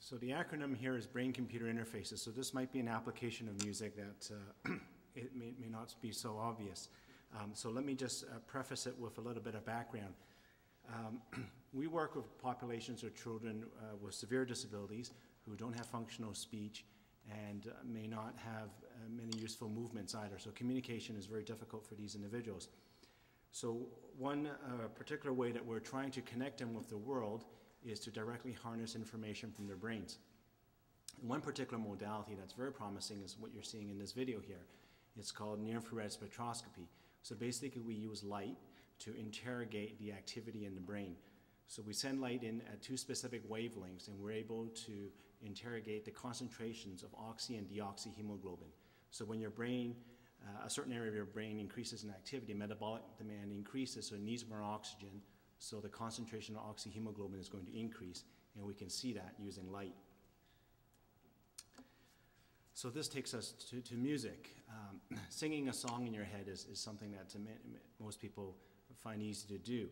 So the acronym here is brain-computer interfaces. So this might be an application of music that it may not be so obvious. So let me just preface it with a little bit of background. We work with populations of children with severe disabilities who don't have functional speech and may not have many useful movements either. So communication is very difficult for these individuals. So one particular way that we're trying to connect them with the world is to directly harness information from their brains. And one particular modality that's very promising is what you're seeing in this video here. It's called near-infrared spectroscopy. So basically we use light to interrogate the activity in the brain. So we send light in at two specific wavelengths and we're able to interrogate the concentrations of oxy and deoxyhemoglobin. So when your brain, a certain area of your brain increases in activity, metabolic demand increases, so it needs more oxygen, so the concentration of oxyhemoglobin is going to increase, and we can see that using light. So this takes us to music. Singing a song in your head is something that most people find easy to do.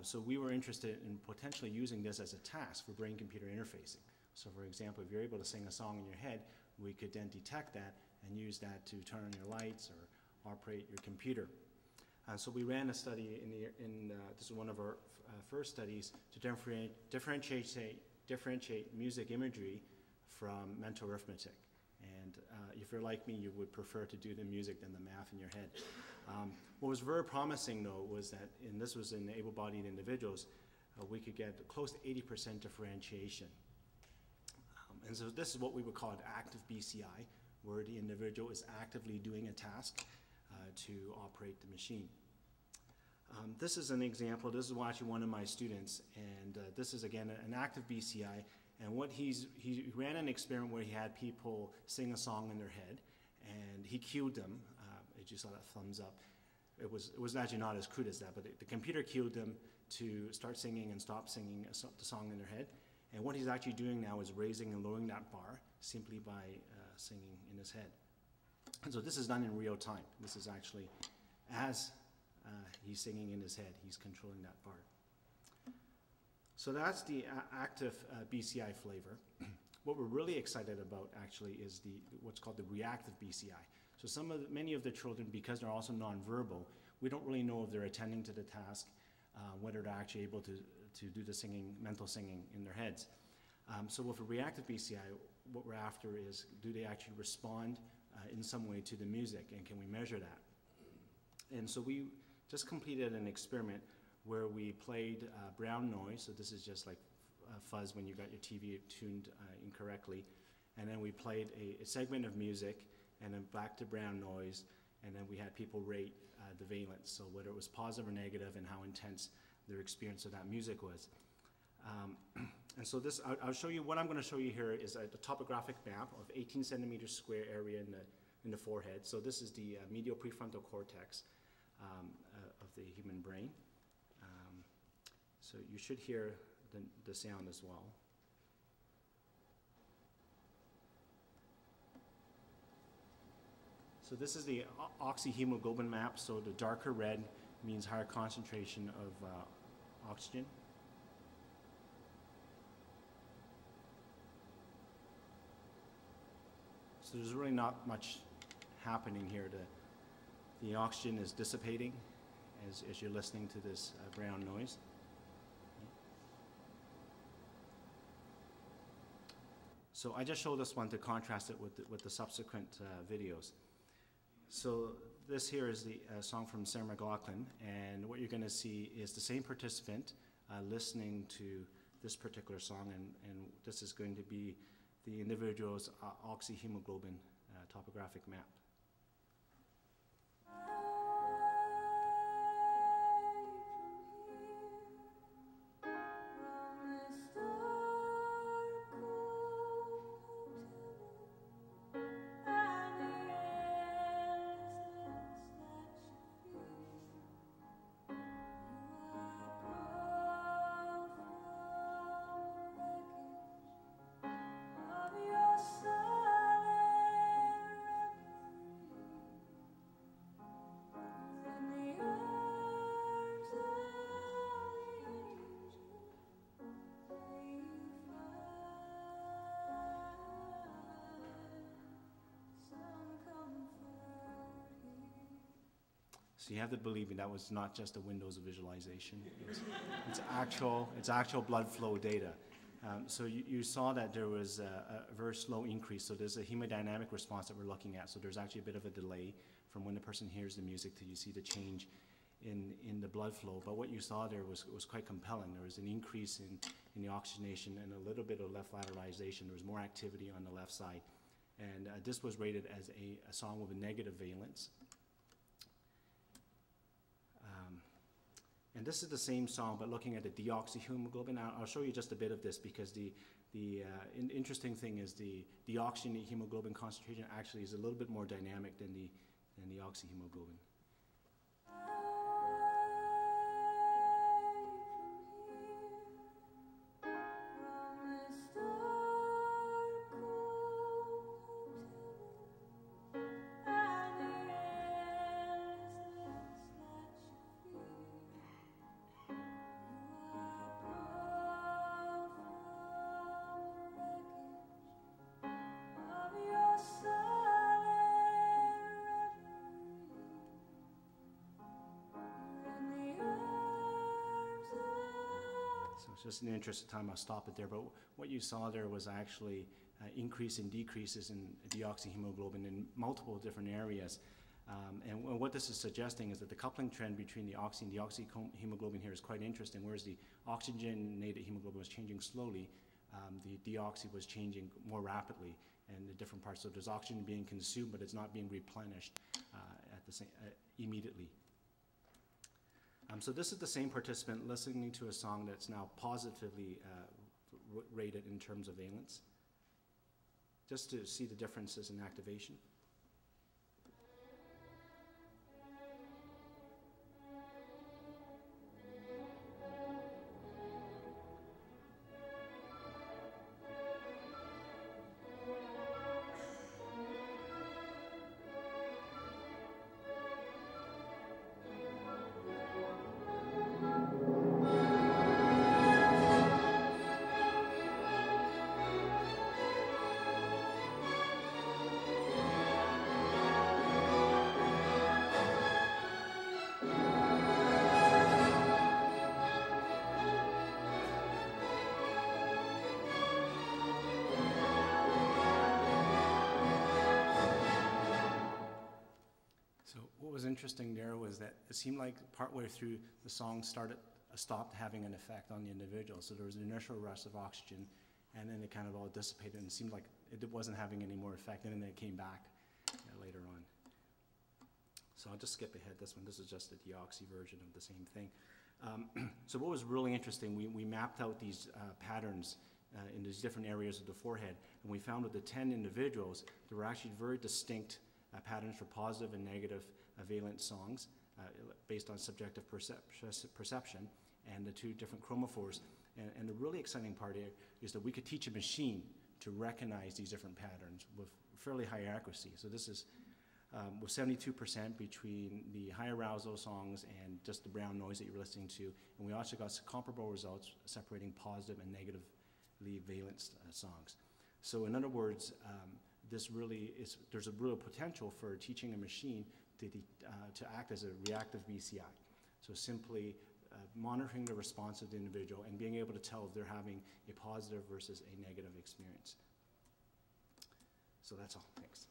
So we were interested in potentially using this as a task for brain-computer interfacing. So for example, if you're able to sing a song in your head, we could then detect that and use that to turn on your lights or operate your computer. So we ran a study this is one of our first studies to differentiate music imagery from mental arithmetic. And if you're like me, you would prefer to do the music than the math in your head. What was very promising, though, was that, and this was in able-bodied individuals, we could get close to 80% differentiation. And so this is what we would call an active BCI, where the individual is actively doing a task to operate the machine. This is an example. This is actually one of my students, and this is again an active BCI. And what he ran an experiment where he had people sing a song in their head, and he cued them. As you saw that thumbs up, it was actually not as crude as that, but the computer cued them to start singing and stop singing the song in their head. And what he's actually doing now is raising and lowering that bar simply by singing in his head. And so this is done in real time. This is actually as he's singing in his head, he's controlling that bar. So that's the active BCI flavor. What we're really excited about actually is what's called the reactive BCI. So many of the children, because they're also nonverbal, we don't really know if they're attending to the task, whether they're actually able to do the singing, mental singing in their heads. So with a reactive BCI, what we're after is, do they actually respond in some way to the music, and can we measure that? And so we just completed an experiment where we played brown noise, so this is just like fuzz when you got your TV tuned incorrectly, and then we played a segment of music, and then back to brown noise, and then we had people rate the valence, so whether it was positive or negative and how intense their experience of that music was. And so this, I'll show you, what I'm going to show you here is a topographic map of 18 centimeters square area in the forehead. So this is the medial prefrontal cortex of the human brain. So you should hear the sound as well. So this is the oxyhemoglobin map. So the darker red means higher concentration of oxygen. So there's really not much happening here. The oxygen is dissipating as you're listening to this brown noise. So I just showed this one to contrast it with the subsequent videos. So this here is the song from Sarah McLachlan, and what you're going to see is the same participant listening to this particular song, and this is going to be the individual's oxyhemoglobin topographic map. So you have to believe me, that was not just a Windows visualization. It's actual blood flow data. So you saw that there was a very slow increase. So there's a hemodynamic response that we're looking at. So there's actually a bit of a delay from when the person hears the music till you see the change in the blood flow. But what you saw there was quite compelling. There was an increase in the oxygenation and a little bit of left lateralization. There was more activity on the left side. And this was rated as a song with a negative valence. And this is the same song, but looking at the deoxyhemoglobin. I'll show you just a bit of this because the interesting thing is the deoxyhemoglobin concentration actually is a little bit more dynamic than the oxyhemoglobin. Just in the interest of time, I'll stop it there. But what you saw there was actually increase and decreases in deoxyhemoglobin in multiple different areas. And what this is suggesting is that the coupling trend between the oxy and deoxyhemoglobin here is quite interesting. Whereas the oxygenated hemoglobin was changing slowly, the deoxy was changing more rapidly in the different parts. So there's oxygen being consumed, but it's not being replenished at the same, immediately. So this is the same participant listening to a song that's now positively rated in terms of valence, just to see the differences in activation. Interesting there was that it seemed like partway through the song stopped having an effect on the individual. So there was an initial rush of oxygen, and then it kind of all dissipated, and it seemed like it wasn't having any more effect, and then it came back later on. So I'll just skip ahead this one. This is just a deoxy version of the same thing. So what was really interesting, we mapped out these patterns in these different areas of the forehead, and we found with the 10 individuals, there were actually very distinct patterns for positive and negative valent songs based on subjective perception and the two different chromophores. And the really exciting part here is that we could teach a machine to recognize these different patterns with fairly high accuracy. So this is with 72% between the high arousal songs and just the brown noise that you're listening to. And we also got comparable results separating positive and negatively valent songs. So in other words, there's a real potential for teaching a machine to act as a reactive BCI. So simply monitoring the response of the individual and being able to tell if they're having a positive versus a negative experience. So that's all. Thanks.